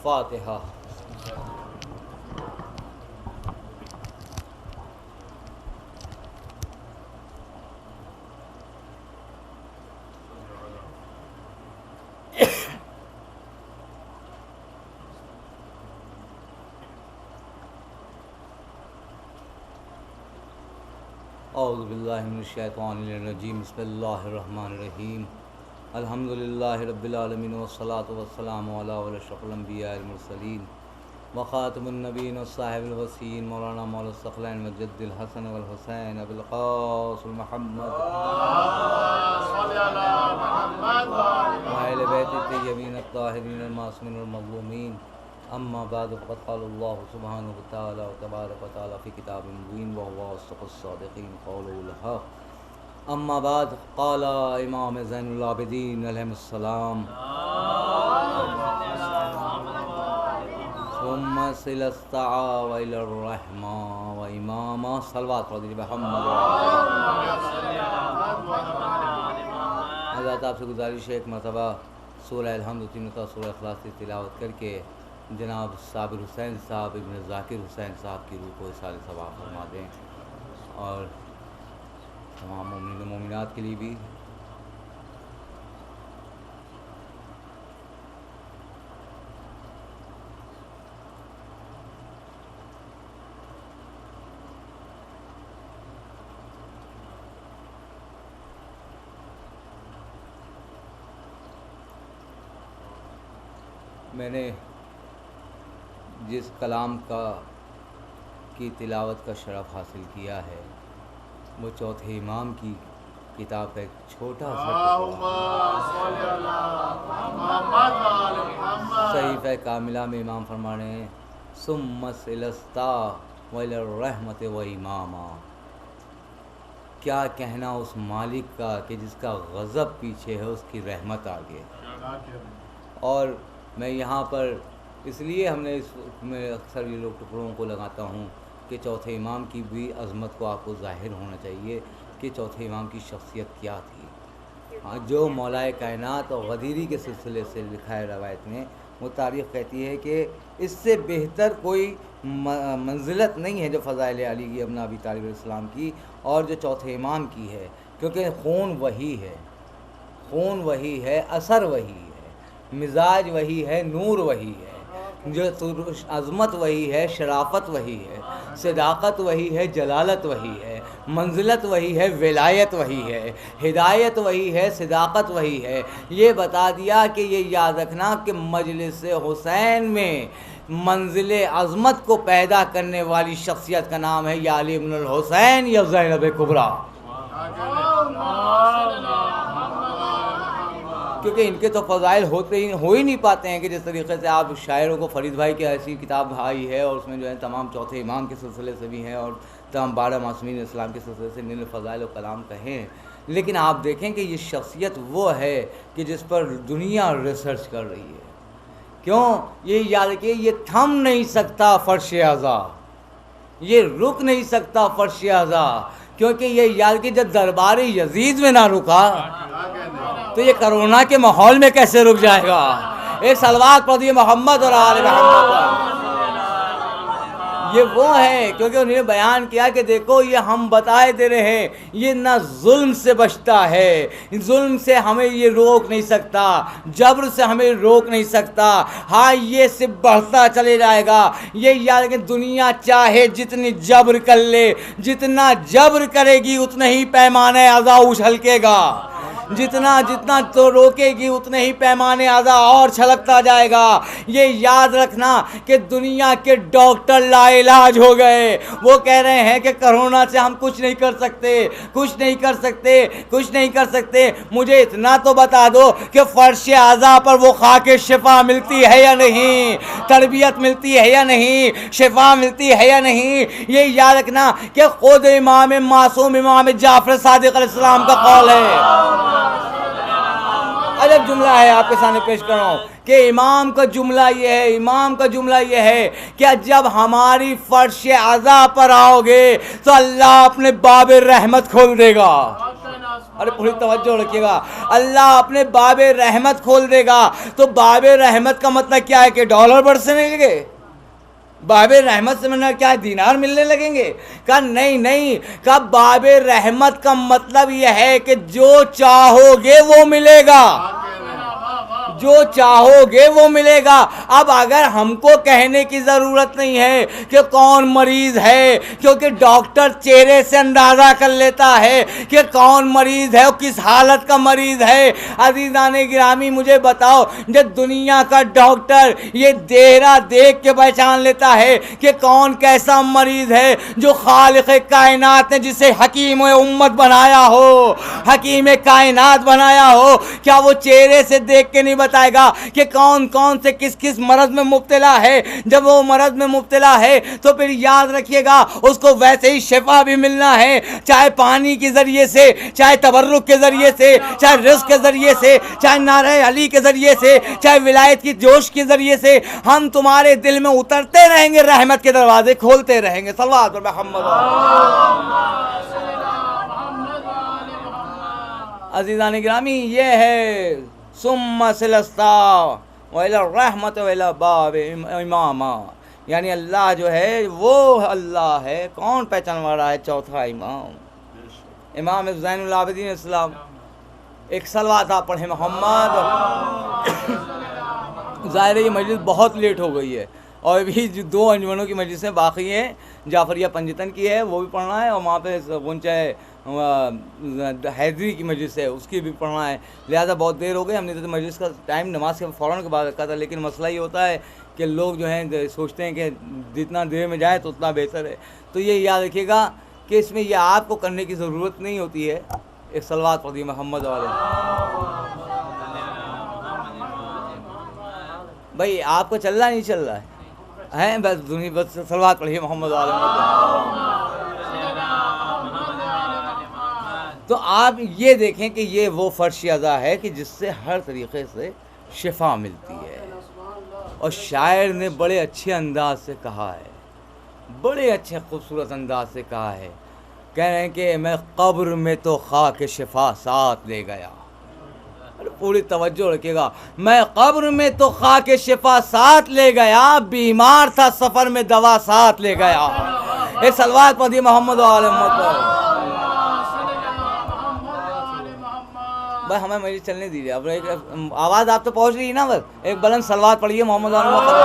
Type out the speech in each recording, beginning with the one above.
فاتحہ۔ اعوذ باللہ من الشیطان الرجیم، بسم اللہ الرحمن الرحیم، الحمدللہ رب العالمین والصلاة والسلام علی اشرف الانبیاء المرسلین وخاتم النبیین والصاحب الوصیین مولانا مولا الثقلین مجد الحسن والحسین ابو القاسم محمد وآل بیت الطیبین الطاہرین المعصومین المظلومین، اما بعد فقد قال اللہ سبحانہ وتعالی وتبارک وتعالی فی کتاب مبین وهو اصدق الصادقین قوله الحق، اما بعد قال امام زین العابدین علیہ السلام ثم صل استعا وإلی الرحمہ واماما صلوات رضی محمد۔ حضرت آپ سے گزارش ہے ایک مرتبہ سورہ الحمد تینوں سورہ اخلاص کی تلاوت کر کے جناب صابر حسین صاحب ابن ذاکر حسین صاحب کی روح کو اصال ثواب فرما دیں، اور تمام مومنین و مومنات کے لیے بھی۔ میں نے جس کلام کی تلاوت کا شرف حاصل کیا ہے وہ چوتھے امام کی کتاب کا ایک چھوٹا سا صحیفہ کاملہ میں امام فرما رہے ہیں ثم صلستا وإلی الرحمۃ واماما۔ کیا کہنا اس مالک کا کہ جس کا غضب پیچھے ہے اس کی رحمت آگے۔ اور میں یہاں پر اس لیے ہم نے اس میں اکثر یہ لوگ ٹکڑوں کو لگاتا ہوں کہ چوتھے امام کی بھی عظمت کو آپ کو ظاہر ہونا چاہیے کہ چوتھے امام کی شخصیت کیا تھی۔ جو مولائے کائنات اور غدیری کے سلسلے سے لکھا ہے روایت میں، وہ تاریخ کہتی ہے کہ اس سے بہتر کوئی منزلت نہیں ہے جو فضائل علی کی ابن ابی طالب علیہ السلام کی اور جو چوتھے امام کی ہے، کیونکہ خون وہی ہے، خون وہی ہے، اثر وہی ہے، مزاج وہی ہے، نور وہی ہے، جو عظمت وہی ہے، شرافت وہی ہے، صداقت وہی ہے، جلالت وہی ہے، منزلت وہی ہے، ولایت وہی ہے، ہدایت وہی ہے، صداقت وہی ہے۔ یہ بتا دیا کہ یہ یاد رکھنا کہ مجلس حسین میں منزل عظمت کو پیدا کرنے والی شخصیت کا نام ہے یا علی بن الحسین یا زینب کبریٰ، کیونکہ ان کے تو فضائل ہو ہی نہیں پاتے ہیں کہ جس طریقے سے آپ شاعروں کو فرید بھائی کی ایسی کتاب آئی ہے اور اس میں جو ہے تمام چوتھے امام کے سلسلے سے بھی ہیں اور تمام 12 معصومین اسلام کے سلسلے سے نل فضائل و کلام کہیں، لیکن آپ دیکھیں کہ یہ شخصیت وہ ہے کہ جس پر دنیا ریسرچ کر رہی ہے۔ کیوں؟ یہ یاد رکھیے، یہ تھم نہیں سکتا فرش اعضا، یہ رک نہیں سکتا فرش اعضا، کیونکہ یہ یاد کہ جب دربار یزید میں نہ رکا تو یہ کرونا کے ماحول میں کیسے رک جائے گا۔ ایک صلوات پڑھ دیے محمد اور آل محمد۔ یہ وہ ہے کیونکہ انہوں نے بیان کیا کہ دیکھو یہ ہم بتائے دے رہے ہیں، یہ نہ ظلم سے بچتا ہے، ظلم سے ہمیں یہ روک نہیں سکتا، جبر سے ہمیں روک نہیں سکتا، ہاں یہ سے بڑھتا چلے جائے گا۔ یہ یاد کہ دنیا چاہے جتنی جبر کر لے، جتنا جبر کرے گی اتنا ہی پیمانہ اعضا اچھلکے گا، جتنا تو روکے گی اتنے ہی پیمانے اعضا اور چھلکتا جائے گا۔ یہ یاد رکھنا کہ دنیا کے ڈاکٹر لا علاج ہو گئے، وہ کہہ رہے ہیں کہ کرونا سے ہم کچھ نہیں کر سکتے، کچھ نہیں کر سکتے، کچھ نہیں کر سکتے۔ مجھے اتنا تو بتا دو کہ فرش اعضا پر وہ خاک شفا ملتی ہے یا نہیں، تربیت ملتی ہے یا نہیں، شفا ملتی ہے یا نہیں۔ یہ یاد رکھنا کہ خود امام معصوم امام جعفر صادق علیہ السلام کا قول ہے۔ عجب جملہ ہے، آپ کے سامنے پیش کر رہا ہوں کہ امام کا جملہ یہ ہے کہ جب ہماری فرش اعضا پر آؤ گے تو اللہ اپنے باب رحمت کھول دے گا، ارے پوری توجہ رکھیے گا، اللہ اپنے باب رحمت کھول دے گا تو باب رحمت کا مطلب کیا ہے کہ ڈالر برسنے لگیں گے؟ باب رحمت سے مطلب کیا ہے دینار ملنے لگیں گے؟ کہا نہیں نہیں، کہا باب رحمت کا مطلب یہ ہے کہ جو چاہو گے وہ ملے گا، جو چاہو گے وہ ملے گا۔ اب اگر ہم کو کہنے کی ضرورت نہیں ہے کہ کون مریض ہے، کیونکہ ڈاکٹر چہرے سے اندازہ کر لیتا ہے کہ کون مریض ہے اور کس حالت کا مریض ہے۔ عزیزان گرامی مجھے بتاؤ، جب دنیا کا ڈاکٹر یہ چہرہ دیکھ کے پہچان لیتا ہے کہ کون کیسا مریض ہے، جو خالق کائنات نے جسے حکیم امت بنایا ہو، حکیم کائنات بنایا ہو، کیا وہ چہرے سے دیکھ کے نہیں بتائے گا کہ کون کون سے کس کس مرض میں مبتلا ہے؟ جب وہ مرض میں مبتلا ہے تو پھر یاد رکھیے گا اس کو ویسے ہی شفا بھی ملنا ہے، چاہے پانی کے ذریعے سے، چاہے تبرک کے ذریعے سے، چاہے رزق کے ذریعے سے، چاہے نعرہ علی کے ذریعے سے، چاہے ولایت کی جوش کے ذریعے سے۔ ہم تمہارے دل میں اترتے رہیں گے، رحمت کے دروازے کھولتے رہیں گے۔ صلوات پر محمد۔ عزیزان گرامی یہ ہے ثم سلستا وإلى الرحمت وإلى باب اماما، یعنی اللہ جو ہے وہ اللہ ہے، کون پہچان والا ہے؟ چوتھا امام، امام زین العابدین اسلام۔ ایک صلوات آپ پڑھیں محمد۔ ظاہر ہے یہ مجلس بہت لیٹ ہو گئی ہے اور ابھی جو 2 انجمنوں کی مجلسیں باقی ہیں، جعفریہ پنجتن کی ہے وہ بھی پڑھنا ہے، اور وہاں پہ گنچہ حیدری کی مجلس ہے اس کی بھی پڑھنا ہے، لہٰذا بہت دیر ہو گئی۔ ہم نے تو مجلس کا ٹائم نماز کے فوراً کے بعد رکھا تھا، لیکن مسئلہ یہ ہوتا ہے کہ لوگ جو ہیں سوچتے ہیں کہ جتنا دیر میں جائے تو اتنا بہتر ہے۔ تو یہ یاد رکھیے گا کہ اس میں یہ آپ کو کرنے کی ضرورت نہیں ہوتی ہے۔ ایک صلوات پڑھیے محمد والے۔ بھائی آپ کو چل رہا نہیں چل رہا ہے بس صلوات پڑھیے محمد والے۔ تو آپ یہ دیکھیں کہ یہ وہ فرش اعضا ہے کہ جس سے ہر طریقے سے شفا ملتی ہے، اور شاعر نے بڑے اچھے انداز سے کہا ہے، بڑے اچھے خوبصورت انداز سے کہا ہے، کہہ رہے ہیں کہ میں قبر میں تو خاک شفا ساتھ لے گیا۔ پوری توجہ رکھیے گا، میں قبر میں تو خاک شفا ساتھ لے گیا، بیمار تھا سفر میں دوا ساتھ لے گیا۔ ایک صلوات پڑھیے محمد وعلی محمد۔ بھائی ہمیں مجھے چلنے دیجیے، اب ایک آواز آپ تو پہنچ رہی ہے نا، بس ایک بلند صلوات پڑھیے محمد وعلی محمد،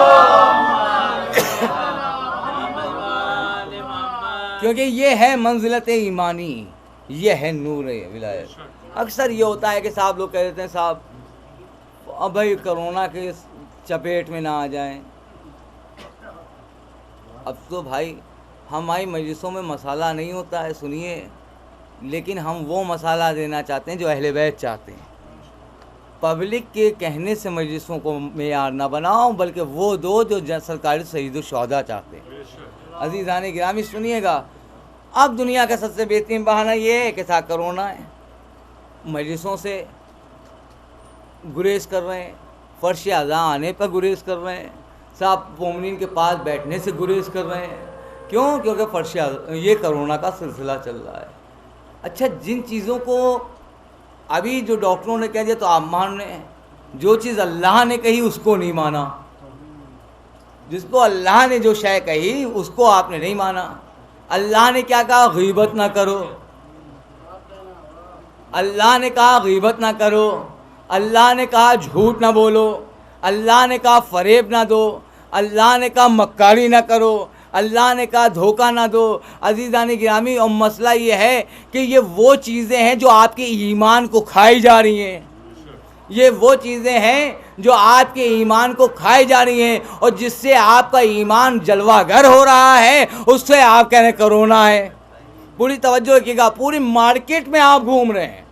کیونکہ یہ ہے منزلت ایمانی، یہ ہے نور ولایت۔ اکثر یہ ہوتا ہے کہ صاحب لوگ کہہ دیتے ہیں صاحب اب بھائی کرونا کے چپیٹ میں نہ آ جائیں۔ اب تو بھائی ہماری مجلسوں میں مسالہ نہیں ہوتا ہے، سنیے، لیکن ہم وہ مسالہ دینا چاہتے ہیں جو اہل بیت چاہتے ہیں۔ پبلک کے کہنے سے مجلسوں کو معیار نہ بناؤ، بلکہ وہ دو جو سرکاری سید الشہداء چاہتے ہیں۔ عزیزان گرامی سنیے گا، اب دنیا کا سب سے بہترین بہانہ یہ ہے کہ صاحب کرونا ہے، مجلسوں سے گریز کر رہے ہیں، فرش اعضا آنے پر گریز کر رہے ہیں، صاحب مومنین کے پاس بیٹھنے سے گریز کر رہے ہیں۔ کیوں؟ کیونکہ فرش اعضا یہ کرونا کا سلسلہ چل رہا ہے۔ اچھا، جن چیزوں کو ابھی جو ڈاکٹروں نے کہہ دیا تو آپ مان رہے ہیں، جو چیز اللہ نے کہی اس کو نہیں مانا، جس کو اللہ نے جو شے کہی اس کو آپ نے نہیں مانا۔ اللہ نے کیا کہا؟ غیبت نہ کرو۔ اللہ نے کہا غیبت نہ کرو، اللہ نے کہا جھوٹ نہ بولو، اللہ نے کہا فریب نہ دو، اللہ نے کہا مکاری نہ کرو، اللہ نے کہا دھوکہ نہ دو۔ عزیزان گرامی، اور مسئلہ یہ ہے کہ یہ وہ چیزیں ہیں جو آپ کے ایمان کو کھائی جا رہی ہیں، یہ وہ چیزیں ہیں جو آپ کے ایمان کو کھائی جا رہی ہیں، اور جس سے آپ کا ایمان جلوہ گر ہو رہا ہے، اس سے آپ کہہ رہے ہیں کرونا ہے۔ پوری توجہ رکھیے گا، پوری مارکیٹ میں آپ گھوم رہے ہیں،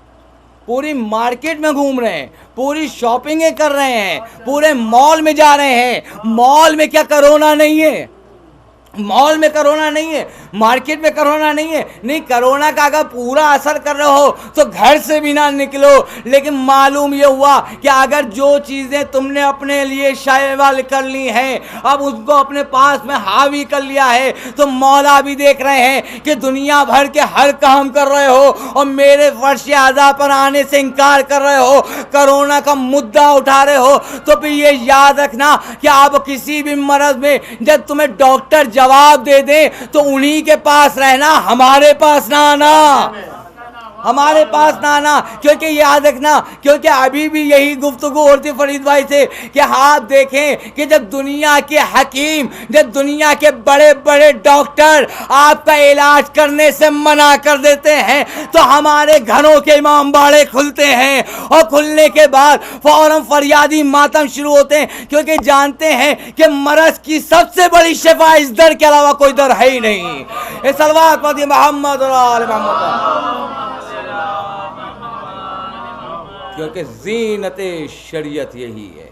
پوری مارکیٹ میں گھوم رہے ہیں، پوری شاپنگیں کر رہے ہیں، پورے مال میں جا رہے ہیں، مال میں کیا کرونا نہیں ہے؟ مال میں کرونا نہیں ہے، مارکیٹ میں کرونا نہیں ہے، نہیں، کرونا کا اگر پورا اثر کر رہے ہو تو گھر سے بھی نہ نکلو. لیکن معلوم یہ ہوا کہ اگر جو چیزیں تم نے اپنے لیے شائع کر لی ہیں اب اس کو اپنے پاس میں حاوی کر لیا ہے، تو مولا بھی دیکھ رہے ہیں کہ دنیا بھر کے ہر کام کر رہے ہو اور میرے فرش اعضا پر آنے سے انکار کر رہے ہو، کرونا کا مدعا اٹھا رہے ہو. تو پھر یہ یاد رکھنا کہ آپ کسی بھی مرض میں جب تمہیں ڈاکٹر جواب دے دیں تو انہی کے پاس رہنا، ہمارے پاس نہ آنا، ہمارے پاس نہ آنا. کیونکہ یاد رکھنا، کیونکہ ابھی بھی یہی گفتگو ہوتی فرید بھائی سے کہ آپ دیکھیں کہ جب دنیا کے حکیم، جب دنیا کے بڑے بڑے ڈاکٹر آپ کا علاج کرنے سے منع کر دیتے ہیں تو ہمارے گھروں کے امام باڑے کھلتے ہیں، اور کھلنے کے بعد فوراً فریادی ماتم شروع ہوتے ہیں، کیونکہ جانتے ہیں کہ مرض کی سب سے بڑی شفا اس در کے علاوہ کوئی در ہے ہی نہیں. اے صلوات پڑھیے محمد اور آل محمد. کیونکہ زینت شریعت یہی ہے،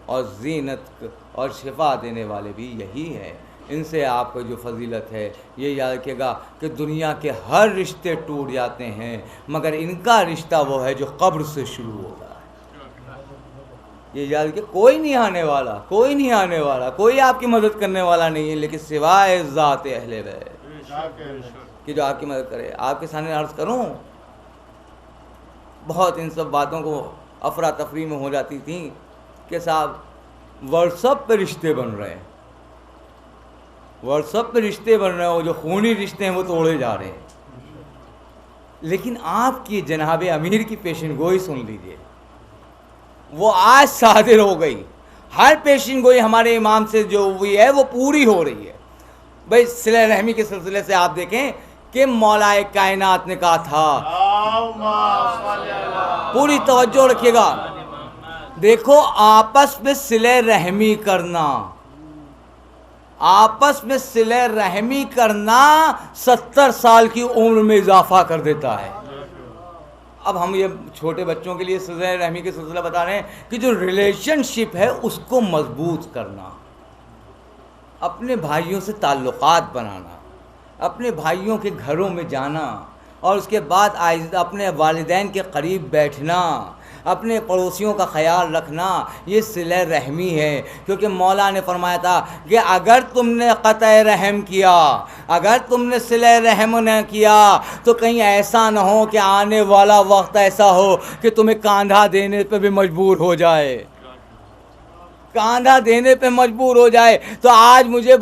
اور زینت اور شفا دینے والے بھی یہی ہے. ان سے آپ کو جو فضیلت ہے یہ یاد رکھیے گا کہ دنیا کے ہر رشتے ٹوٹ جاتے ہیں مگر ان کا رشتہ وہ ہے جو قبر سے شروع ہوتا ہے. یہ یاد رکھیے، کوئی نہیں آنے والا، کوئی نہیں آنے والا، کوئی آپ کی مدد کرنے والا نہیں ہے لیکن سوائے ذات اہل بیت کہ جو آپ کی مدد کرے. آپ کے سامنے عرض کروں، بہت ان سب باتوں کو افراتفری میں ہو جاتی تھیں کہ صاحب واٹس ایپ پہ رشتے بن رہے ہیں، واٹس ایپ پہ رشتے بن رہے ہیں، وہ جو خونی رشتے ہیں وہ توڑے جا رہے ہیں. لیکن آپ کی جناب امیر کی پیشن گوئی سن لیجئے، وہ آج صادر ہو گئی. ہر پیشن گوئی ہمارے امام سے جو ہوئی ہے وہ پوری ہو رہی ہے. بھائی صلہ رحمی کے سلسلے سے آپ دیکھیں کہ مولا کائنات نے کہا تھا، پوری توجہ رکھیے گا، دیکھو آپس میں صلہ رحمی کرنا، آپس میں صلہ رحمی کرنا 70 سال کی عمر میں اضافہ کر دیتا ہے. اب ہم یہ چھوٹے بچوں کے لیے صلہ رحمی کے سلسلہ بتا رہے ہیں کہ جو ریلیشن شپ ہے اس کو مضبوط کرنا، اپنے بھائیوں سے تعلقات بنانا، اپنے بھائیوں کے گھروں میں جانا، اور اس کے بعد اپنے والدین کے قریب بیٹھنا، اپنے پڑوسیوں کا خیال رکھنا، یہ صلہ رحمی ہے. کیونکہ مولا نے فرمایا تھا کہ اگر تم نے قطع رحم کیا، اگر تم نے صلہ رحم نہ کیا تو کہیں ایسا نہ ہو کہ آنے والا وقت ایسا ہو کہ تمہیں کاندھا دینے پہ بھی مجبور ہو جائے، کاندھا دینے پہ مجبور ہو جائے. تو آج مجھے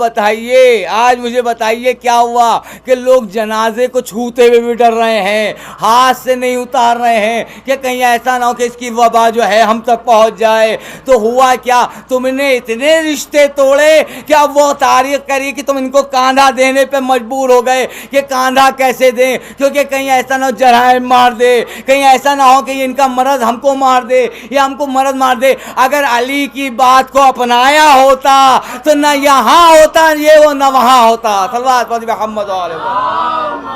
بتائیے کیا ہوا کہ لوگ جنازے کو چھوتے ہوئے بھی ڈر رہے ہیں، ہاتھ سے نہیں اتار رہے ہیں کہ کہیں ایسا نہ ہو کہ اس کی وبا جو ہے ہم تک پہنچ جائے. تو ہوا کیا، تم نے اتنے رشتے توڑے کہ اب وہ تاریخ کری کہ تم ان کو کاندھا دینے پہ مجبور ہو گئے کہ کاندھا کیسے دیں، کیونکہ کہیں ایسا نہ ہو جرائم مار دے، کہیں ایسا نہ ہو کہ ان کا مرض ہم کو مار دے یا ہم کو مرض مار دے. اگر علی کی بات کو اپنایا ہوتا تو نہ یہاں ہوتا یہ وہ، نہ وہاں ہوتا. صلوات پڑھیے محمد علیہ وسلم.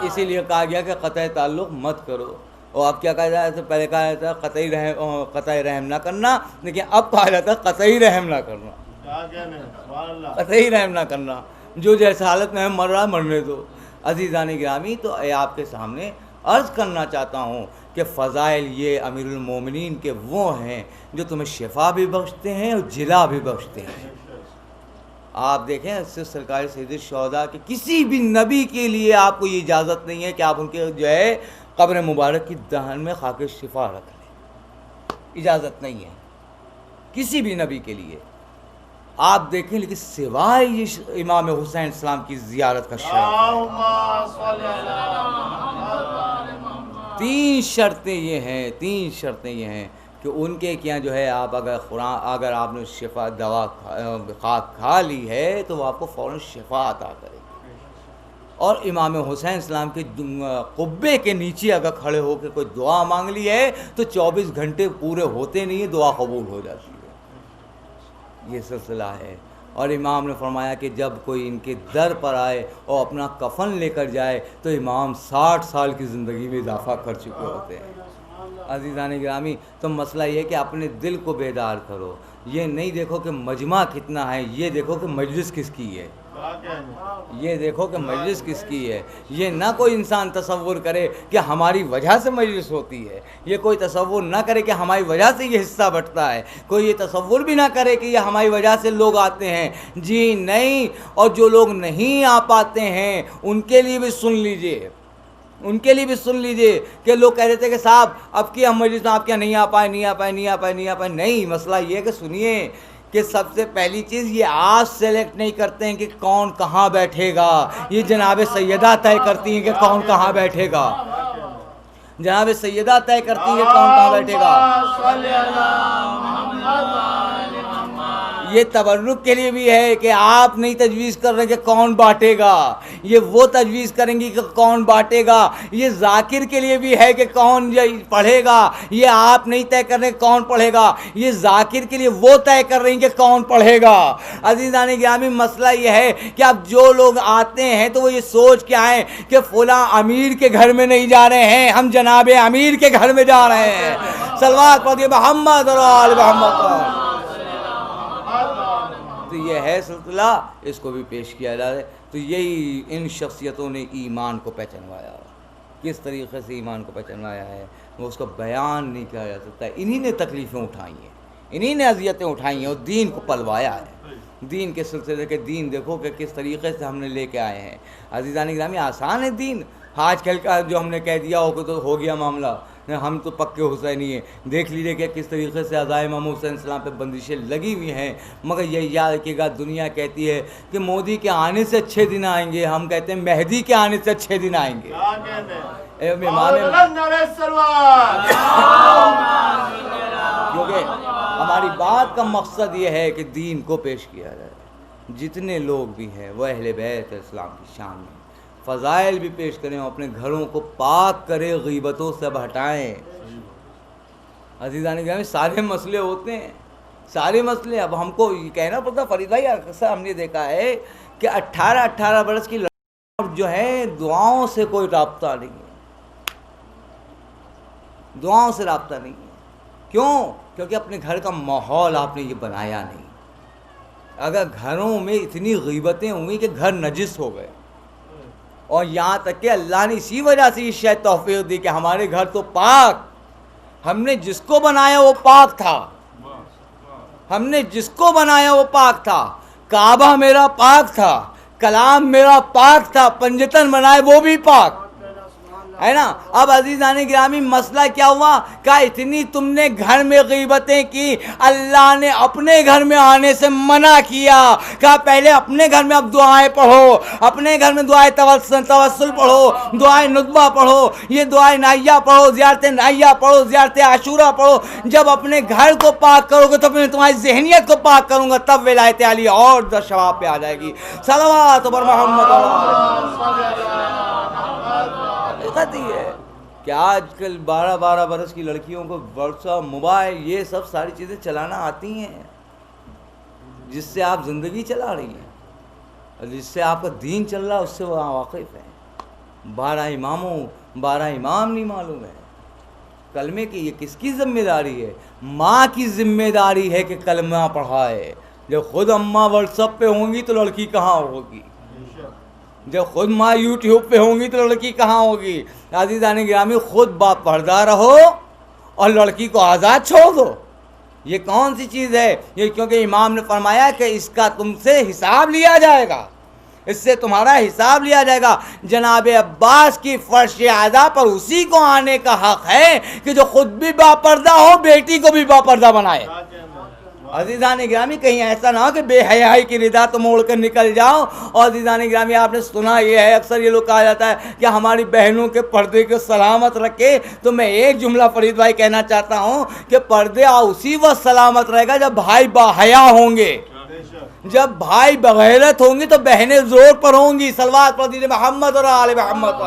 اسی لیے کہا گیا کہ قطع تعلق مت کرو. اور اب کیا کہا جاتا ہے، پہلے کہا جاتا ہے قطع رحم نہ کرنا، لیکن اب کہا جاتا ہے قطعی رحم نہ کرنا، قطعی رحم نہ کرنا. جو جیسے حالت میں مر رہا مرنے دو. عزیزان گرامی، تو آپ کے سامنے عرض کرنا چاہتا ہوں کہ فضائل یہ امیر المومنین کے وہ ہیں جو تمہیں شفا بھی بخشتے ہیں اور جلا بھی بخشتے ہیں. آپ دیکھیں صرف سرکار سید الشہداء کے کسی بھی نبی کے لیے آپ کو یہ اجازت نہیں ہے کہ آپ ان کے جو ہے قبر مبارک کی دہن میں خاک شفا رکھ لیں، اجازت نہیں ہے کسی بھی نبی کے لیے. آپ دیکھیں لیکن سوائے یہ امام حسین السلام کی زیارت کا شرف ہے. 3 شرطیں یہ ہیں کہ ان کے کیا جو ہے آپ اگر آپ نے شفا دوا خاک کھا لی ہے تو وہ آپ کو فوراً شفا عطا کرے گی. اور امام حسین السلام کے قبے کے نیچے اگر کھڑے ہو کے کوئی دعا مانگ لی ہے تو 24 گھنٹے پورے ہوتے نہیں ہیں، دعا قبول ہو جاتی ہے. یہ سلسلہ ہے. اور امام نے فرمایا کہ جب کوئی ان کے در پر آئے اور اپنا کفن لے کر جائے تو امام 60 سال کی زندگی میں اضافہ کر چکے ہوتے ہیں۔ عزیزان گرامی، تو مسئلہ یہ ہے کہ اپنے دل کو بیدار کرو، یہ نہیں دیکھو کہ مجمع کتنا ہے، یہ دیکھو کہ مجلس کس کی ہے، یہ دیکھو کہ مجلس کس کی ہے۔ یہ نہ کوئی انسان تصور کرے کہ ہماری وجہ سے مجلس ہوتی ہے، یہ کوئی تصور نہ کرے کہ ہماری وجہ سے یہ حصہ بٹتا ہے، کوئی یہ تصور بھی نہ کرے کہ یہ ہماری وجہ سے لوگ آتے ہیں، جی نہیں۔ اور جو لوگ نہیں آ پاتے ہیں ان کے لیے بھی سن لیجئے، ان کے لیے بھی سن لیجئے کہ لوگ کہہ دیتے کہ صاحب اب کی ہم مجلس میں آپ کیا نہیں آ پائے، نہیں، مسئلہ یہ ہے کہ سنیے کہ سب سے پہلی چیز یہ آپ سلیکٹ نہیں کرتے ہیں کہ کون کہاں بیٹھے گا، یہ جناب سیدہ طے کرتی ہیں کہ کون کہاں بیٹھے گا، جناب سیدہ طے کرتی ہیں کہ کون کہاں بیٹھے گا۔ یہ تبرک کے لیے بھی ہے کہ آپ نہیں تجویز کر رہے کہ کون بانٹے گا، یہ وہ تجویز کریں گی کہ کون بانٹے گا۔ یہ ذاکر کے لیے بھی ہے کہ کون پڑھے گا، یہ آپ نہیں طے کر رہے کون پڑھے گا، یہ ذاکر کے لیے وہ طے کر رہی ہیں کہ کون پڑھے گا۔ عزیزان گرامی، مسئلہ یہ ہے کہ اب جو لوگ آتے ہیں تو وہ یہ سوچ کے آئیں کہ فلاں امیر کے گھر میں نہیں جا رہے ہیں، ہم جناب امیر کے گھر میں جا رہے ہیں۔ صلوات پڑھیے محمد اور آل محمد۔ تو یہ ہے سلسلہ، اس کو بھی پیش کیا جا رہا ہے۔ تو یہی ان شخصیتوں نے ایمان کو پہچانوایا، کس طریقے سے ایمان کو پہچانوایا ہے وہ اس کو بیان نہیں کیا جا سکتا۔ انہی نے تکلیفیں اٹھائی ہیں، انہی نے اذیتیں اٹھائی ہیں اور دین کو پلوایا ہے۔ دین کے سلسلے کے دین دیکھو کہ کس طریقے سے ہم نے لے کے آئے ہیں۔ عزیزان گرامی، آسان ہے دین، آج کل کا جو ہم نے کہہ دیا ہو کہ تو ہو گیا معاملہ، ہم تو پکے حسینی ہیں۔ دیکھ لیجیے کہ کس طریقے سے عزائے امام حسین السلام پہ بندشیں لگی ہوئی ہیں، مگر یہ یاد رکھیے گا دنیا کہتی ہے کہ مودی کے آنے سے اچھے دن آئیں گے، ہم کہتے ہیں مہدی کے آنے سے اچھے دن آئیں گے۔ کیونکہ ہماری بات کا مقصد یہ ہے کہ دین کو پیش کیا جائے، جتنے لوگ بھی ہیں وہ اہل بیت اسلام کی شان میں فضائل بھی پیش کریں، اپنے گھروں کو پاک کریں، غیبتوں سے ہٹائیں۔ عزیزان گرامی، سارے مسئلے ہوتے ہیں، سارے مسئلے۔ اب ہم کو یہ کہنا پڑتا، فرید بھائی اکثر ہم نے دیکھا ہے کہ 18 برس کی لڑکی جو ہے دعاؤں سے کوئی رابطہ نہیں ہے، دعاؤں سے رابطہ نہیں ہے۔ کیوں؟ کیونکہ اپنے گھر کا ماحول آپ نے یہ بنایا نہیں۔ اگر گھروں میں اتنی غیبتیں ہوئی کہ گھر نجس ہو گئے، اور یہاں تک کہ اللہ نے اسی وجہ سے یہ شاید توفیق دی کہ ہمارے گھر تو پاک، ہم نے جس کو بنایا وہ پاک تھا، ہم نے جس کو بنایا وہ پاک تھا، کعبہ میرا پاک تھا، کلام میرا پاک تھا، پنجتن بنائے وہ بھی پاک ہے نا۔ اب عزیزان گرامی، مسئلہ کیا ہوا کہ اتنی تم نے گھر میں غیبتیں کی، اللہ نے اپنے گھر میں آنے سے منع کیا، کہا پہلے اپنے گھر میں اب دعائیں پڑھو، اپنے گھر میں دعائیں توسل پڑھو، دعائیں ندبہ پڑھو، یہ دعائیں نائیہ پڑھو، زیارت نائیہ پڑھو، زیارت عاشورہ پڑھو۔ جب اپنے گھر کو پاک کرو گے تو میں تمہاری ذہنیت کو پاک کروں گا، تب ولایت علی اور شباب پہ آ جائے گی۔ صلوات بر محمد۔ ہے کہ آج کل 12 برس کی لڑکیوں کو واٹس ایپ، موبائل، یہ سب ساری چیزیں چلانا آتی ہیں، جس سے آپ زندگی چلا رہی ہیں اور جس سے آپ کا دین چل رہا ہے، اس سے وہ واقف ہیں۔ 12 امام نہیں معلوم ہے کلمے کی۔ یہ کس کی ذمہ داری ہے؟ ماں کی ذمہ داری ہے کہ کلمہ پڑھائے۔ جب خود اماں واٹس ایپ پہ ہوں گی تو لڑکی کہاں ہوگی؟ جب خود ماں یوٹیوب پہ ہوں گی تو لڑکی کہاں ہوگی؟ عزیزان گرامی، خود باپ پردہ رہو اور لڑکی کو آزاد چھوڑ دو، یہ کون سی چیز ہے یہ؟ کیونکہ امام نے فرمایا کہ اس کا تم سے حساب لیا جائے گا، اس سے تمہارا حساب لیا جائے گا۔ جناب عباس کی فرش اعضا پر اسی کو آنے کا حق ہے کہ جو خود بھی باپردہ ہو، بیٹی کو بھی باپردہ بنائے۔ عزیزان گرامی، کہیں ایسا نہ ہو کہ بے حیائی کی ردا تو موڑ کر نکل جاؤ۔ اور عزیزان گرامی، آپ نے سنا یہ ہے، اکثر یہ لوگ کہا جاتا ہے کہ ہماری بہنوں کے پردے کو سلامت رکھے، تو میں ایک جملہ فرید بھائی کہنا چاہتا ہوں کہ پردے اسی وقت سلامت رہے گا جب بھائی باحیا ہوں گے، جب بھائی بغیرت ہوں گے تو بہنیں زور پر ہوں گی۔ صلوات پڑھ دیجیے محمد اور آل محمد۔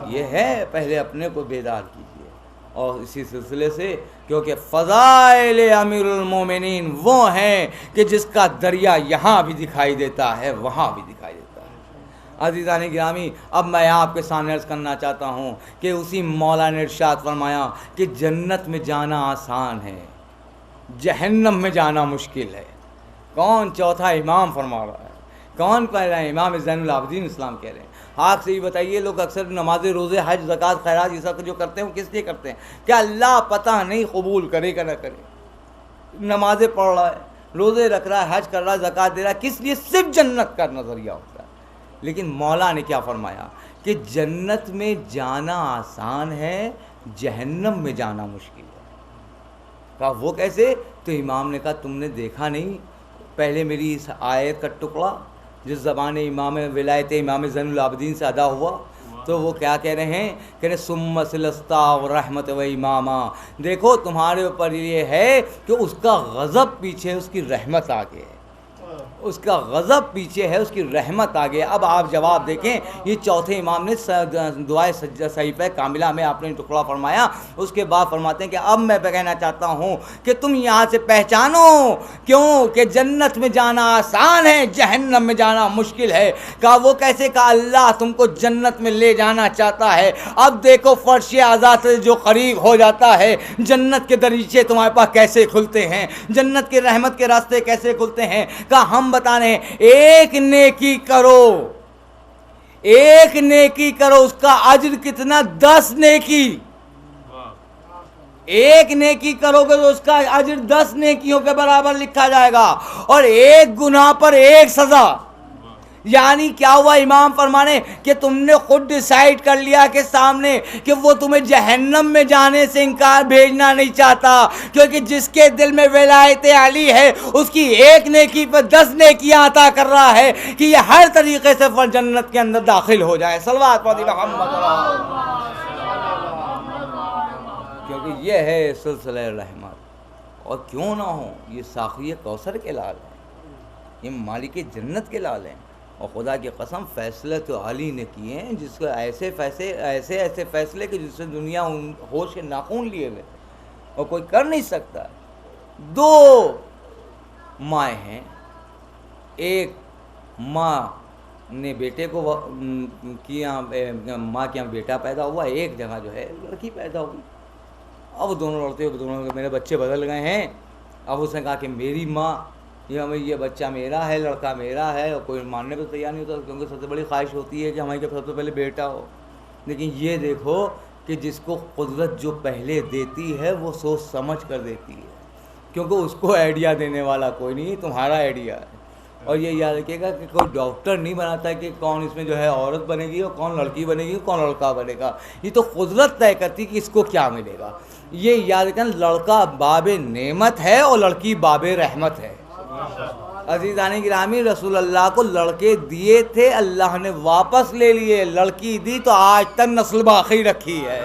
یہ ہے، پہلے اپنے کو بیدار کیجیے، اور اسی سلسلے سے کیونکہ فضائل امیر المومنین وہ ہیں کہ جس کا دریا یہاں بھی دکھائی دیتا ہے وہاں بھی دکھائی دیتا ہے۔ عزیزان گرامی، اب میں آپ کے سامنے عرض کرنا چاہتا ہوں کہ اسی مولا نے ارشاد فرمایا کہ جنت میں جانا آسان ہے، جہنم میں جانا مشکل ہے۔ کون چوتھا امام فرما رہا ہے؟ کون کہہ رہے ہیں؟ امام زین العابدین اسلام کہہ رہے ہیں۔ آگ سے یہ بتائیے، لوگ اکثر نماز روزے حج زکوٰۃ خیرات یہ سب جو کرتے ہیں وہ کس لیے کرتے ہیں؟ کیا اللہ پتہ نہیں قبول کرے کہ نہ کرے؟ نمازیں پڑھ رہا ہے، روزے رکھ رہا ہے، حج کر رہا ہے، زکوٰۃ دے رہا ہے، کس لیے؟ صرف جنت کا نظریہ ہوتا ہے۔ لیکن مولا نے کیا فرمایا کہ جنت میں جانا آسان ہے، جہنم میں جانا مشکل ہے۔ کہا وہ کیسے؟ تو امام نے کہا تم نے دیکھا نہیں پہلے میری اس آیت کا ٹکڑا جس زبان امام ولایت امام زین العابدین سے ادا ہوا؟ تو وہ کیا کہہ رہے ہیں کہ ثم سلستا و رحمت و امامہ، دیکھو تمہارے اوپر یہ ہے کہ اس کا غضب پیچھے اس کی رحمت آگے ہے، اس کا غضب پیچھے ہے اس کی رحمت آگے۔ اب آپ جواب دیکھیں، یہ چوتھے امام نے دعائے صحیفہ کاملہ میں آپ نے ٹکڑا فرمایا، اس کے بعد فرماتے ہیں کہ اب میں کہنا چاہتا ہوں کہ تم یہاں سے پہچانو کیوں کہ جنت میں جانا آسان ہے، جہنم میں جانا مشکل ہے۔ کہا وہ کیسے؟ کہا اللہ تم کو جنت میں لے جانا چاہتا ہے۔ اب دیکھو فرش اعضاء سے جو قریب ہو جاتا ہے، جنت کے دریچے تمہارے پاس کیسے کھلتے ہیں، جنت کے رحمت کے راستے کیسے کھلتے ہیں۔ کہا ہم بتا رہے ہیں ایک نیکی کرو، ایک نیکی کرو اس کا اجر کتنا؟ 10 نیکی۔ ایک نیکی کرو گے تو اس کا اجر 10 نیکیوں کے برابر لکھا جائے گا، اور ایک گناہ پر ایک سزا۔ یعنی کیا ہوا؟ امام فرمانے کہ تم نے خود ڈیسائیڈ کر لیا کہ سامنے کہ وہ تمہیں جہنم میں جانے سے انکار بھیجنا نہیں چاہتا، کیونکہ جس کے دل میں ولایت علی ہے اس کی ایک نیکی پر 10 نیکیاں عطا کر رہا ہے کہ یہ ہر طریقے سے جنت کے اندر داخل ہو جائے۔ صلوات پڑھیں محمد، کیونکہ یہ ہے سلسلہ رحمت۔ اور کیوں نہ ہو، یہ ساقی کوثر کے لال ہیں، یہ مالک جنت کے لال ہیں، اور خدا کی قسم فیصلے تو علی نے کیے ہیں جس کو ایسے فیصلے کہ جس سے دنیا ہوش ناخون لیے ہوئے اور کوئی کر نہیں سکتا۔ 2 مائیں ہیں، ایک ماں نے بیٹے کو ماں کے یہاں بیٹا پیدا ہوا، ایک جگہ جو ہے لڑکی پیدا ہوئی۔ اب دونوں لڑتے ہوئے دونوں میرے بچے بدل گئے ہیں۔ اب اس نے کہا کہ میری ماں، یہ بچہ میرا ہے، لڑکا میرا ہے، اور کوئی ماننے کو تیار نہیں ہوتا، کیونکہ سب سے بڑی خواہش ہوتی ہے کہ ہمارے سب سے پہلے بیٹا ہو۔ لیکن یہ دیکھو کہ جس کو قدرت جو پہلے دیتی ہے وہ سوچ سمجھ کر دیتی ہے، کیونکہ اس کو آئیڈیا دینے والا کوئی نہیں، تمہارا آئیڈیا ہے۔ اور یہ یاد رکھیے گا کہ کوئی ڈاکٹر نہیں بناتا ہے کہ کون اس میں جو ہے عورت بنے گی اور کون لڑکی بنے گی، کون لڑکا بنے گا، یہ تو قدرت طے کرتی کہ اس کو کیا ملے گا۔ یہ یاد رکھیں، لڑکا باب نعمت ہے اور لڑکی باب رحمت ہے۔ عزیزان گرامی، رسول اللہ کو لڑکے دیے تھے، اللہ نے واپس لے لیے، لڑکی دی تو آج تک نسل باقی رکھی ہے۔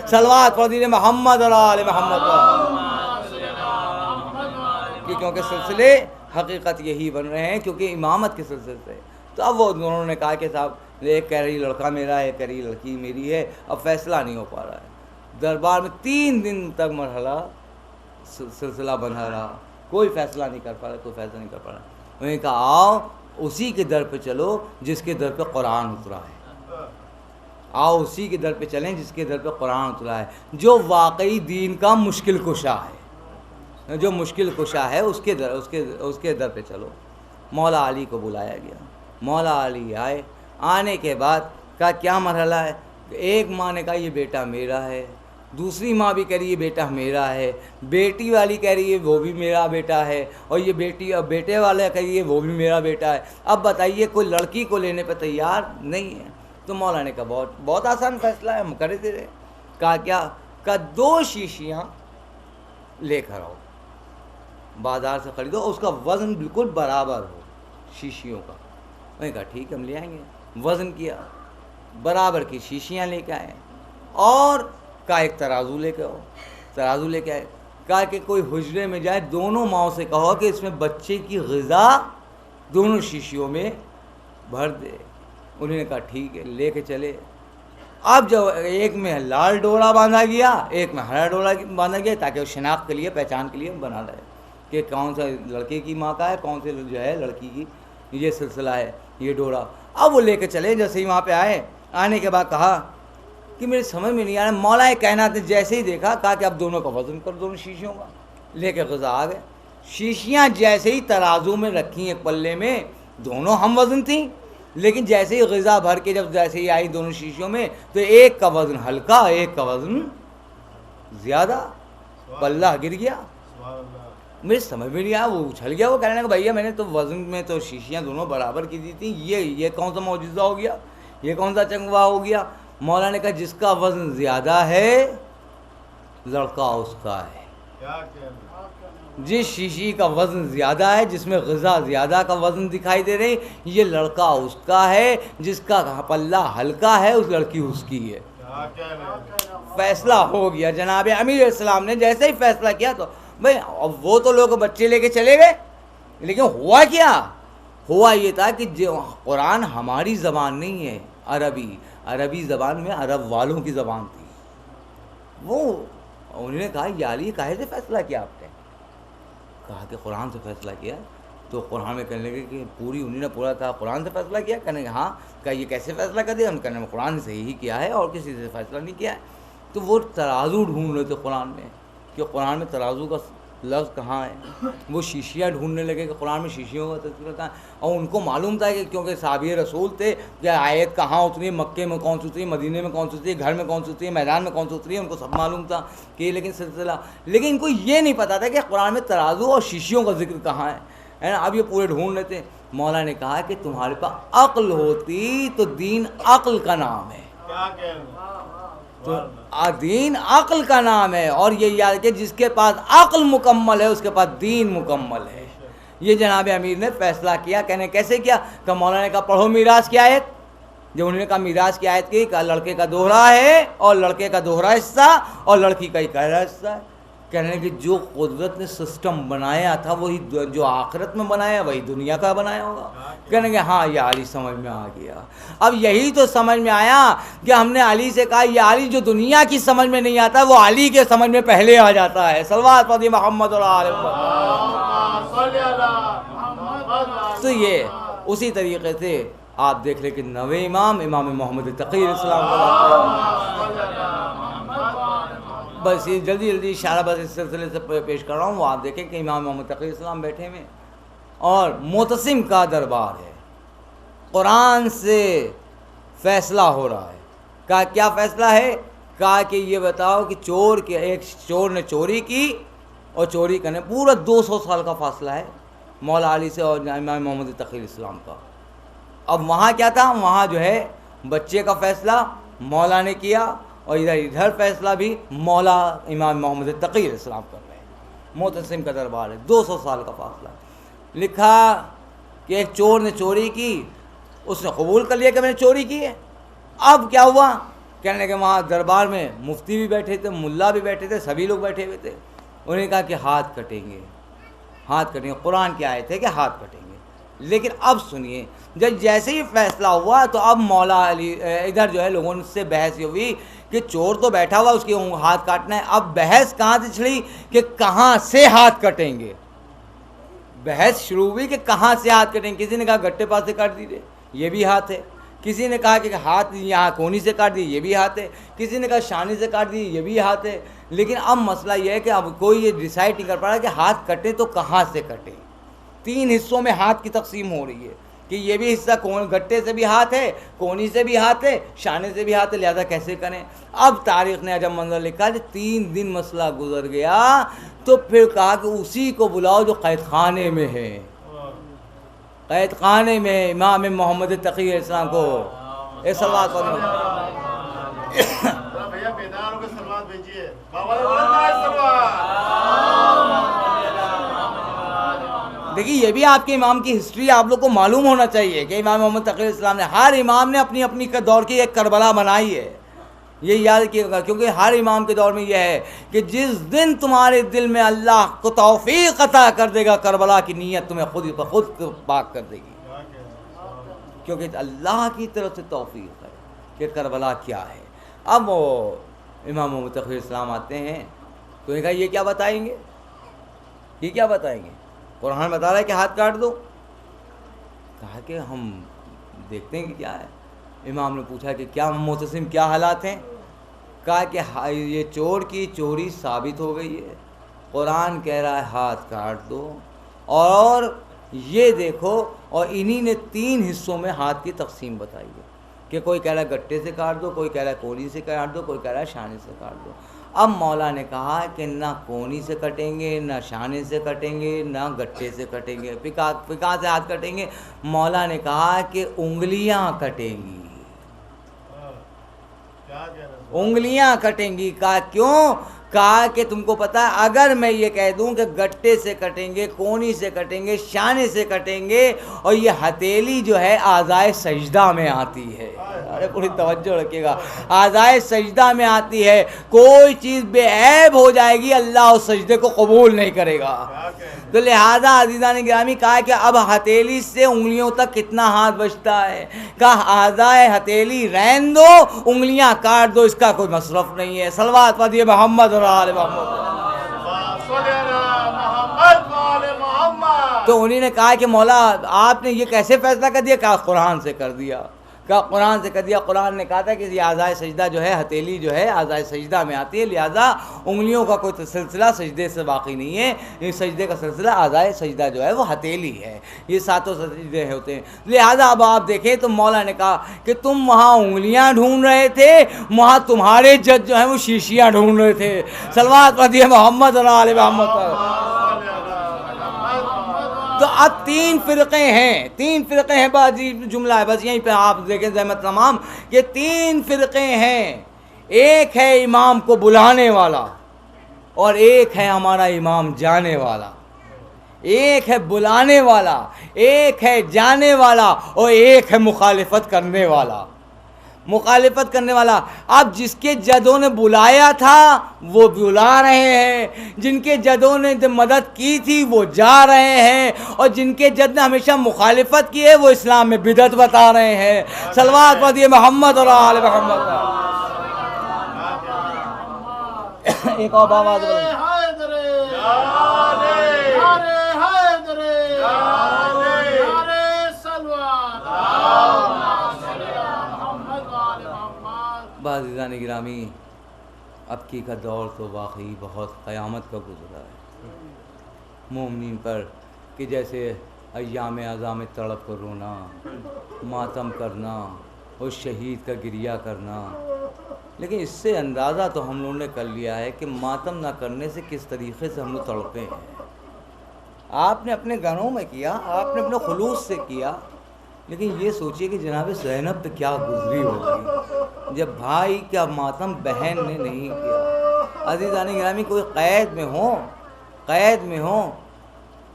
صلوات پڑھیں محمد اور آل محمد، کیونکہ سلسلے حقیقت یہی بن رہے ہیں، کیونکہ امامت کے سلسلے سے۔ تو اب وہ دونوں نے کہا کہ صاحب ایک کہہ رہی لڑکا میرا ہے، ایک کہہ رہی لڑکی میری ہے، اب فیصلہ نہیں ہو پا رہا ہے۔ دربار میں 3 دن تک مرحلہ سلسلہ بنا رہا، کوئی فیصلہ نہیں کر پا رہا، کوئی فیصلہ نہیں کر پا رہا۔ انہوں نے کہا آؤ اسی کے در پہ چلو جس کے در پہ قرآن اترا ہے، آؤ اسی کے در پہ چلیں جس کے در پہ قرآن اترا ہے، جو واقعی دین کا مشکل کشا ہے، جو مشکل کشا ہے اس کے در پہ چلو۔ مولا علی کو بلایا گیا، مولا علی آئے، آنے کے بعد کہا کیا مرحلہ ہے؟ ایک ماں نے کہا یہ بیٹا میرا ہے، دوسری ماں بھی کہہ رہی ہے بیٹا میرا ہے، بیٹی والی کہہ رہی ہے وہ بھی میرا بیٹا ہے، اور یہ بیٹی اور بیٹے والا کہہ رہی ہے وہ بھی میرا بیٹا ہے۔ اب بتائیے کوئی لڑکی کو لینے پہ تیار نہیں ہے۔ تو مولا نے کہا بہت آسان فیصلہ ہے، ہم کر دے رہے۔ کہا کیا؟ کہا 2 شیشیاں لے کر آؤ، بازار سے خریدو، اس کا وزن بالکل برابر ہو شیشیوں کا۔ میں نے کہا ٹھیک ہم لے آئیں گے۔ وزن کیا، برابر کی شیشیاں لے کے آئے، اور کہا ایک ترازو لے کے آؤ، ترازو لے کے آئے۔ کہا کہ کوئی حجرے میں جائے، دونوں ماؤں سے کہو کہ اس میں بچے کی غذا دونوں شیشیوں میں بھر دے۔ انہوں نے کہا ٹھیک ہے، لے کے چلے۔ اب جو ایک میں لال ڈورا باندھا گیا، ایک میں ہرا ڈورا باندھا گیا، تاکہ وہ شناخت کے لیے، پہچان کے لیے بنا رہے کہ کون سا لڑکے کی ماں کا ہے، کون سے جو ہے لڑکی کی، یہ سلسلہ ہے، یہ ڈورا۔ اب وہ لے کے چلے، جیسے ہی وہاں پہ آئے، آنے کے بعد کہا کہ میرے سمجھ میں نہیں آ رہا، مولا کائنات نے جیسے ہی دیکھا کہا کہ اب دونوں کا وزن کر، دونوں شیشیوں کا، لے کے غذا آ گئے۔ شیشیاں جیسے ہی ترازو میں رکھی ایک پلے میں، دونوں ہم وزن تھیں، لیکن جیسے ہی غذا بھر کے جب جیسے ہی آئی دونوں شیشیوں میں، تو ایک کا وزن ہلکا، ایک کا وزن زیادہ، پلہ گر گیا۔ مجھے سمجھ میں نہیں آیا، وہ اچھل گیا، وہ کہنے لگا بھیا میں نے تو وزن میں تو شیشیاں دونوں برابر کی دی تھیں، یہ کون سا معجزہ ہو گیا، یہ کون سا چنگوا ہو گیا؟ مولا نے کہا جس کا وزن زیادہ ہے لڑکا اس کا ہے، جس شیشی کا وزن زیادہ ہے، جس میں غذا زیادہ کا وزن دکھائی دے رہی، یہ لڑکا اس کا ہے، جس کا پلہ ہلکا ہے اس لڑکی اس کی ہے۔ فیصلہ ہو گیا۔ جناب امیر اسلام نے جیسے ہی فیصلہ کیا تو بھائی وہ تو لوگ بچے لے کے چلے گئے، لیکن ہوا کیا؟ ہوا یہ تھا کہ جو قرآن ہماری زبان نہیں ہے، عربی زبان میں عرب والوں کی زبان تھی، وہ انہوں نے کہا یا علی کاہے سے فیصلہ کیا آپ نے؟ کہا کہ قرآن سے فیصلہ کیا۔ تو قرآن میں کہنے لگے کہ انہوں نے پورا کہا قرآن سے فیصلہ کیا؟ کہنے کہ ہاں۔ کہا یہ کیسے فیصلہ کر دیا؟ ہم کہنے میں قرآن سے ہی کیا ہے اور کسی سے فیصلہ نہیں کیا ہے۔ تو وہ ترازو ڈھونڈ رہے تھے قرآن میں کہ قرآن میں ترازو کا لفظ کہاں ہے، وہ شیشیاں ڈھونڈنے لگے کہ قرآن میں شیشیوں کا تذکرہ کہاں ہے، اور ان کو معلوم تھا کہ کیونکہ صحابی رسول تھے کہ آیت کہاں اتری ہے، مکے میں کون سی اتری ہے، مدینے میں کون سی اتری ہے، گھر میں کون سی اتری ہے، میدان میں کون سی اتری ہے، ان کو سب معلوم تھا کہ لیکن سلسلہ، لیکن ان کو یہ نہیں پتا تھا کہ قرآن میں ترازو اور شیشیوں کا ذکر کہاں ہے نا۔ اب یہ پورے ڈھونڈ لیتے۔ مولا نے کہا کہ تمہارے پاس عقل ہوتی تو دین عقل کا نام ہے، تو دین عقل کا نام ہے، اور یہ یاد کہ جس کے پاس عقل مکمل ہے اس کے پاس دین مکمل ہے۔ یہ جناب امیر نے فیصلہ کیا۔ کہنے کیسے کیا؟ کہ مولانا نے کہا پڑھو میراث کی آیت۔ جب انہوں نے کہا میراث کی آیت کی، کہا لڑکے کا دوہرا ہے اور لڑکے کا دوہرا حصہ اور لڑکی کا اکہرا حصہ ہے۔ کہنے کہ جو قدرت نے سسٹم بنایا تھا وہی جو آخرت میں بنایا وہی دنیا کا بنایا ہوگا۔ کہنے کہ ہاں یہ علی سمجھ میں آ گیا۔ اب یہی تو سمجھ میں آیا کہ ہم نے علی سے کہا یہ علی جو دنیا کی سمجھ میں نہیں آتا وہ علی کے سمجھ میں پہلے آ جاتا ہے۔ صلوات پڑھیے محمد اور آل محمد۔ تو یہ اسی طریقے سے آپ دیکھ لیں کہ نویں امام محمد تقی اسلام بس یہ جلدی اشارہ بس اس سلسلے سے پیش کر رہا ہوں۔ وہ آپ دیکھیں کہ امام محمد تقی اسلام بیٹھے ہوئے اور معتصم کا دربار ہے، قرآن سے فیصلہ ہو رہا ہے۔ کہا کیا فیصلہ ہے؟ کہا کہ یہ بتاؤ کہ ایک چور نے چوری کی اور چوری کرنے پورا 200 سال کا فاصلہ ہے مولا علی سے اور امام محمد تقی اسلام کا۔ اب وہاں کیا تھا؟ وہاں جو ہے بچے کا فیصلہ مولا نے کیا اور ادھر فیصلہ بھی مولا امام محمد تقی اسلام کر رہے ہیں۔ معتصم کا دربار ہے، 200 سال کا فاصلہ۔ لکھا کہ ایک چور نے چوری کی، اس نے قبول کر لیا کہ میں نے چوری کی ہے۔ اب کیا ہوا؟ کہنے کہ وہاں دربار میں مفتی بھی بیٹھے تھے، ملا بھی بیٹھے تھے، سبھی لوگ بیٹھے ہوئے تھے۔ انہوں نے کہا کہ ہاتھ کٹیں گے، ہاتھ کٹیں گے۔ قرآن کی آیت ہے کہ ہاتھ کٹیں گے۔ لیکن اب سنیے، جب جیسے ہی فیصلہ ہوا تو اب مولا علی ادھر جو ہے لوگوں سے بحث ہوئی کہ چور تو بیٹھا ہوا اس کے ہاتھ کاٹنا ہے۔ اب بحث کہاں سے چھڑی کہ کہاں سے ہاتھ کٹیں گے۔ بحث شروع ہوئی کہ کہاں سے ہاتھ کٹیں گے۔ کسی نے کہا گٹے پاس سے کاٹ دیجیے، یہ بھی ہاتھ ہے۔ کسی نے کہا کہ ہاتھ یہاں کونی سے کاٹ دیے، یہ بھی ہاتھ ہے۔ کسی نے کہا شانے سے کاٹ دیے، یہ بھی ہاتھ ہے۔ لیکن اب مسئلہ یہ ہے کہ اب کوئی یہ ڈیسائیڈ نہیں کر پا رہا کہ ہاتھ کٹے تو کہاں سے کٹے۔ 3 حصوں میں ہاتھ کی تقسیم ہو رہی ہے کہ یہ بھی حصہ گٹے سے بھی ہاتھ ہے، کونی سے بھی ہاتھ ہے، شانے سے بھی ہاتھ ہے، لہذا کیسے کریں۔ اب تاریخ نے عجب منظر لکھا کہ 3 دن مسئلہ گزر گیا تو پھر کہا کہ اسی کو بلاؤ جو قید خانے میں ہے، قید خانے میں امام محمد تقی اسلام کو صلوات دیکھیے یہ بھی آپ کے امام کی ہسٹری آپ لوگ کو معلوم ہونا چاہیے کہ امام محمد تقی اسلام نے ہر امام نے اپنی اپنی دور کی ایک کربلا بنائی ہے۔ یہ یاد کیے گا کیونکہ ہر امام کے دور میں یہ ہے کہ جس دن تمہارے دل میں اللہ کو توفیق عطا کر دے گا کربلا کی نیت تمہیں خود بخود پاک کر دے گی، کیونکہ اللہ کی طرف سے توفیق ہے کہ کربلا کیا ہے۔ اب وہ امام متقی اسلام آتے ہیں تو نے کہا یہ کیا بتائیں گے، یہ کیا بتائیں گے؟ قرآن بتا رہا ہے کہ ہاتھ کاٹ دو. کہا کہ ہم دیکھتے ہیں کہ کیا ہے. امام نے پوچھا کہ کیا معتصم کیا حالات ہیں؟ کہا کہ یہ چور کی چوری ثابت ہو گئی ہے، قرآن کہہ رہا ہے ہاتھ کاٹ دو، اور یہ دیکھو، اور انہی نے 3 حصوں میں ہاتھ کی تقسیم بتائی ہے کہ کوئی کہہ رہا ہے گٹے سے کاٹ دو، کوئی کہہ رہا ہے کونی سے کاٹ دو، کوئی کہہ رہا ہے شانے سے کاٹ دو. اب مولا نے کہا کہ نہ کونی سے کٹیں گے، نہ شانے سے کٹیں گے، نہ گٹے سے کٹیں گے، پھر کہاں سے ہاتھ کٹیں گے؟ مولا نے کہا کہ انگلیاں کٹیں گی، انگلیاں کٹیں گی. کہا کیوں؟ کہا کہ تم کو پتا ہے اگر میں یہ کہہ دوں کہ گٹے سے کٹیں گے، کونی سے کٹیں گے، شانے سے کٹیں گے، اور یہ ہتھیلی جو ہے اعضائے سجدہ میں آتی ہے، ارے پوری توجہ رکھیے گا، اعضائے سجدہ میں آتی ہے، کوئی چیز بے عیب ہو جائے گی اللہ اس سجدے کو قبول نہیں کرے گا. تو لہذا عزیزان گرامی کہا کہ اب ہتھیلی سے انگلیوں تک کتنا ہاتھ بچتا ہے؟ کہا اعضائے ہتھیلی رہن دو، انگلیاں کاٹ دو، اس کا کوئی مصرف نہیں ہے. صلوات پڑھیے محمد اور آل محمد. تو انہی نے کہا کہ مولا آپ نے یہ کیسے فیصلہ کر دیا؟ کہا قرآن سے کر دیا. کہا قرآن سے کر دیا. قرآن نے کہا تھا کہ یہ اعضائے سجدہ جو ہے ہتھیلی جو ہے اعضائے سجدہ میں آتی ہے، لہذا انگلیوں کا کوئی سلسلہ سجدے سے باقی نہیں ہے، یہ سجدے کا سلسلہ اعضائے سجدہ جو ہے وہ ہتھیلی ہے، یہ 7 سجدے ہوتے ہیں. لہذا اب آپ دیکھیں تو مولا نے کہا کہ تم وہاں انگلیاں ڈھونڈ رہے تھے، وہاں تمہارے جج جو ہیں وہ شیشیاں ڈھونڈ رہے تھے. صلوات پڑھیے محمد اور آل محمد پر. تو اب 3 فرقے ہیں، بس جملہ ہے، بس یہیں پہ آپ دیکھیں زحمت تمام، یہ 3 فرقے ہیں. ایک ہے امام کو بلانے والا، اور ایک ہے ہمارا امام جانے والا. ایک ہے بلانے والا، ایک ہے جانے والا، اور ایک ہے مخالفت کرنے والا. مخالفت کرنے والا. اب جس کے جدوں نے بلایا تھا وہ بلا رہے ہیں، جن کے جدوں نے مدد کی تھی وہ جا رہے ہیں، اور جن کے جد نے ہمیشہ مخالفت کی ہے وہ اسلام میں بدعت بتا رہے ہیں. صلوات پڑھیے محمد اور آل محمد. ایک اور آواز عزیزان گرامی، اب کی کا دور تو واقعی بہت قیامت کا گزرا ہے مومنین پر، کہ جیسے ایام اعزاں میں تڑپ کر رونا، ماتم کرنا، اور شہید کا گریہ کرنا. لیکن اس سے اندازہ تو ہم لوگوں نے کر لیا ہے کہ ماتم نہ کرنے سے کس طریقے سے ہم لوگ تڑپے ہیں. آپ نے اپنے گھروں میں کیا، آپ نے اپنے خلوص سے کیا، لیکن یہ سوچئے کہ جناب زینب پہ کیا گزری ہوگی جب بھائی کا ماتم بہن نے نہیں کیا. عزیزان گرامی، کوئی قید میں ہو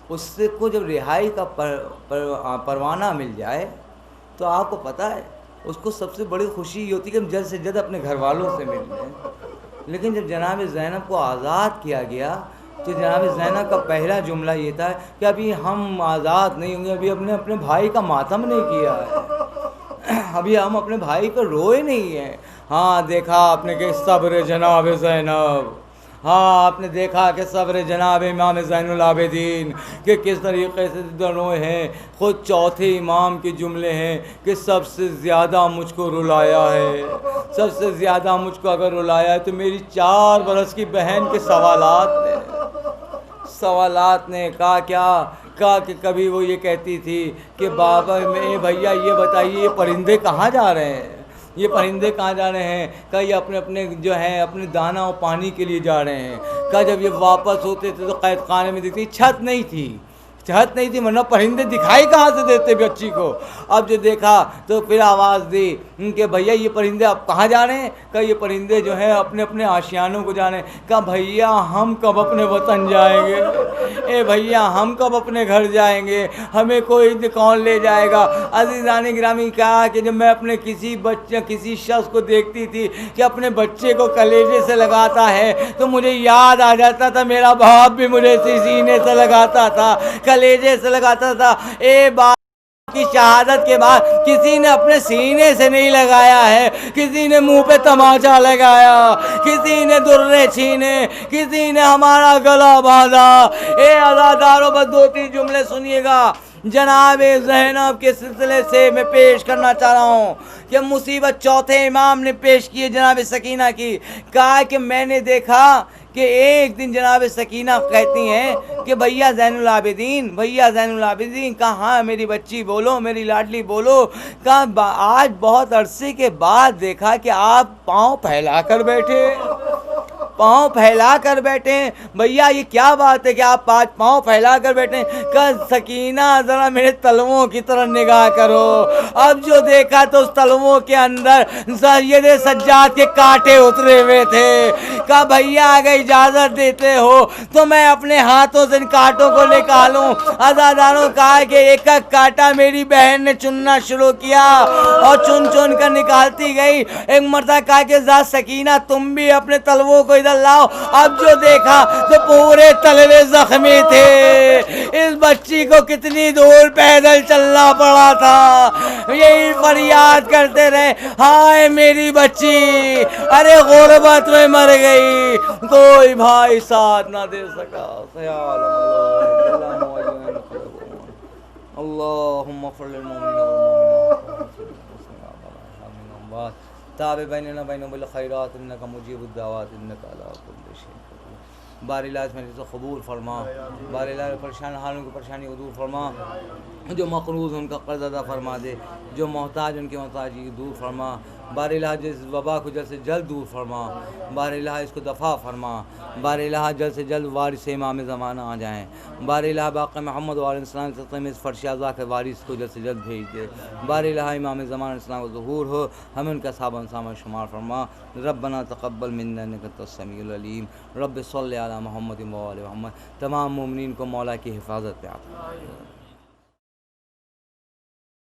اس سے کو جب رہائی کا پروانہ مل جائے تو آپ کو پتہ ہے اس کو سب سے بڑی خوشی یہ ہوتی ہے کہ ہم جلد سے جلد اپنے گھر والوں سے مل لیں. لیکن جب جناب زینب کو آزاد کیا گیا تو جناب زینب کا پہلا جملہ یہ تھا کہ ابھی ہم آزاد نہیں ہوں گے، ابھی ہم نے اپنے بھائی کا ماتم نہیں کیا ہے، ابھی ہم اپنے بھائی پر روئے نہیں ہیں. ہاں دیکھا آپ نے کہ صبر جناب زینب، ہاں آپ نے دیکھا کہ صبر جناب امام زین العابدین کہ کس طریقے سے روئے ہیں. خود چوتھے امام کے جملے ہیں کہ سب سے زیادہ مجھ کو رلایا ہے، سب سے زیادہ مجھ کو اگر رلایا ہے تو میری 4 برس کی بہن کے سوالات نے. کہا کہ کبھی وہ یہ کہتی تھی کہ بابا میں بھیا یہ بتائیے یہ پرندے کہاں جا رہے ہیں، یہ پرندے کہاں جا رہے ہیں؟ کہا یہ اپنے جو ہیں اپنے دانہ اور پانی کے لیے جا رہے ہیں. کہا جب یہ واپس ہوتے تھے تو قید خانے میں دیکھتی چھت نہیں تھی ورنہ پرندے دکھائی کہاں سے دیتے بچی کو. اب جو دیکھا تو پھر آواز دی کہ بھیا یہ پرندے اب کہاں جا رہے ہیں؟ کہا یہ پرندے جو ہیں اپنے اپنے آشیانوں کو جا رہے ہیں. کہا بھیا ہم کب اپنے وطن جائیں گے؟ اے بھیا ہم کب اپنے گھر جائیں گے؟ ہمیں کوئی کون لے جائے گا؟ عزیزان گرامی کہا کہ جب میں اپنے کسی شخص کو دیکھتی تھی کہ اپنے بچے کو کلیجے سے لگاتا ہے تو مجھے یاد آ جاتا تھا میرا باپ بھی مجھے سینے سے لگاتا تھا، کلیجے سے لگاتا تھا. اے باپ کی شہادت کے بعد کسی نے اپنے سینے سے نہیں لگایا ہے، کسی نے منہ پہ تماچا لگایا، کسی نے درے چھینے، کسی نے ہمارا گلا باندھا۔ اے عزادارو بس 2-3 جملے سنیے گا جناب زینب کے سلسلے سے میں پیش کرنا چاہ رہا ہوں کہ مصیبت چوتھے امام نے پیش کی جناب سکینہ کی، کہا کہ میں نے دیکھا کہ ایک دن جناب سکینہ کہتی ہیں کہ بھیا زین العابدین، کہا ہاں میری بچی بولو، میری لاڈلی بولو، کہا آج بہت عرصے کے بعد دیکھا کہ آپ پاؤں پھیلا کر بیٹھے ہیں، بھیا یہ کیا بات ہے کہ آپ پاؤں پھیلا کر بیٹھے ہیں؟ کہ سکینہ ذرا میرے تلووں کی طرف نگاہ کرو۔ اب جو دیکھا تو اس تلووں کے اندر سید سجاد کے کانٹے اترے ہوئے تھے۔ کہا بھیا اگر اجازت دیتے ہو تو میں اپنے ہاتھوں سے ان کانٹوں کو نکالوں۔ عزاداروں کہا کہ ایک ایک کانٹا میری بہن نے چننا شروع کیا اور چن کر نکالتی گئی۔ ایک مرتبہ کہا کہ ذات سکینہ تم بھی اپنے تلووں کو ادھر لاؤ۔ اب جو دیکھا تو پورے تلوے زخمی تھے۔ اس بچی کو کتنی دور پیدل چلنا پڑا تھا، یہی فریاد کرتے رہے ہائے میری بچی، ارے غربت میں مر گئی، کوئی بھائی ساتھ نہ دے سکا۔ اللہم اغفر للمؤمنین والمؤمنات تابع بیننا بینہم بالخیرات انکا مجیب الدعوات انکا علی کل شیء قدیر۔ بار الہ اس مجلس کو قبول فرما، بار الہ پریشان حالوں کی پریشانی کو دور فرما، جو مقروض ان کا قرض ادا فرما دے، جو محتاج ان کی محتاجی دور فرما، بار الہ جس وبا کو جلد سے جلد دور فرما، بار الہ اس کو دفع فرما، بار الہ جلد سے جلد وارث امام زمانہ آ جائیں، بار الہ باقی محمد علیہ السلام میں اس فرش اعضاء کے وارث کو جلد سے جلد بھیج دے، بار الہ امام زمانہ اسلام کو ظہور ہو، ہمیں ان کا صحابہ انسان شمار فرما۔ ربنا تقبل منا انک انت السمیع العلیم، رب صلی علی محمد و آل محمد۔ تمام مومنین کو مولا کی حفاظت پہ آپ